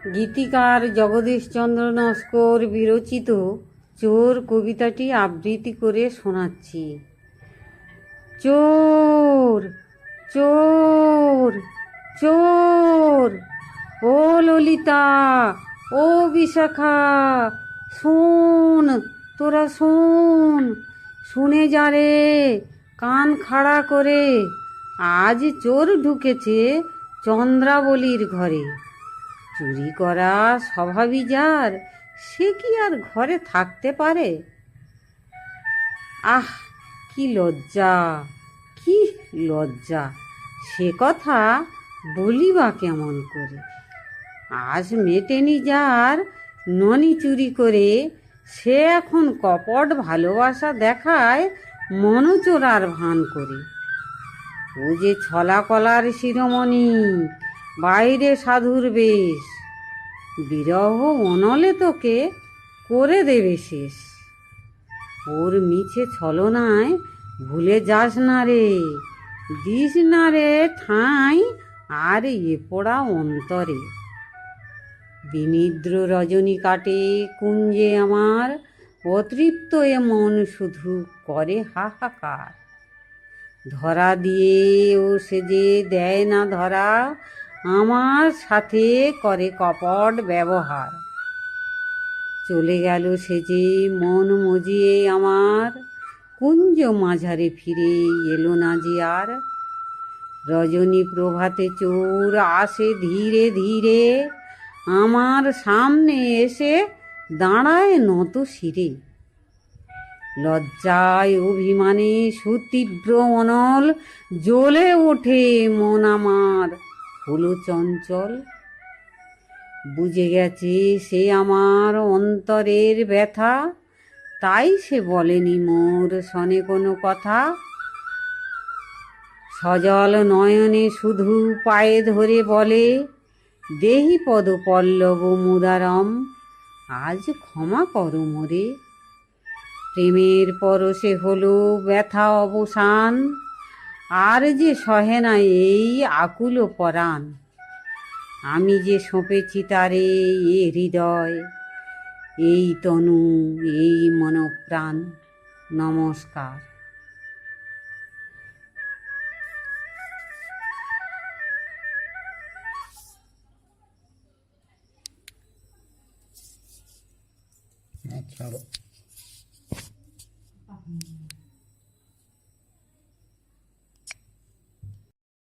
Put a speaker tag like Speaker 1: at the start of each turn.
Speaker 1: গীতিকার জগদীশচন্দ্র নস্কর বিরচিত চোর কবিতাটি আবৃত্তি করে শোনাচ্ছি। চোর চোর চোর, ও ললিতা, ও বিশাখা, শোন, তোরা শোন, শুনে যা রে কান খাড়া করে। আজ চোর ঢুকেছে চন্দ্রাবলীর ঘরে। চুরি করা স্বভাবই যার, সে কি আর ঘরে থাকতে পারে? আহ, কি লজ্জা, কি লজ্জা, সে কথা বলিবা কেমন করে? আজ মেটেনি যার ননি চুরি করে, সে এখন কপট ভালোবাসা দেখায় মনচোরার ভান করে। ও যে ছলা কলার শিরোমণি, বাইরে সাধুর বেশ, বিরহ অনলে তোকে করে দেবে শেষ। ওর মিছে ছলনায় ভুলে যাস না রে, দিস না রে ঠাঁই আর এ পোড়া অন্তরে। বিনিদ্র রজনী কাটে কুঞ্জে আমার, অতৃপ্ত এ মন শুধু করে হাহাকার। ধরা দিয়ে ও সে যে দেয় না ধরা, আমার সাথে করে কপট ব্যবহার। চলে গেল সে যে মন মজিয়ে আমার, কুঞ্জ মাঝারে ফিরে এলো না যে আর। রজনী প্রভাতে চোর আসে ধীরে ধীরে, আমার সামনে এসে দাঁড়ায় নত শিরে। লজ্জায় অভিমানে সুতীব্র অনল, জ্বলে ওঠে মন আমার হলো চঞ্চল। বুঝে গেছে সে আমার অন্তরের ব্যথা, তাই সে বলেনি মোর শনে কোনো কথা। সজল নয়নে শুধু পায়ে ধরে বলে, দেহি পদ পল্লব মুদারম, আজ ক্ষমা করো মোরে। প্রেমের পরশে হলো ব্যথা অবসান, আর যে সহে না এই আকুল পরাণ। আমি যে সঁপেছি তারে এ হৃদয়, এই তনু, এই মনপ্রাণ। নমস্কার।
Speaker 2: ছাড়ো।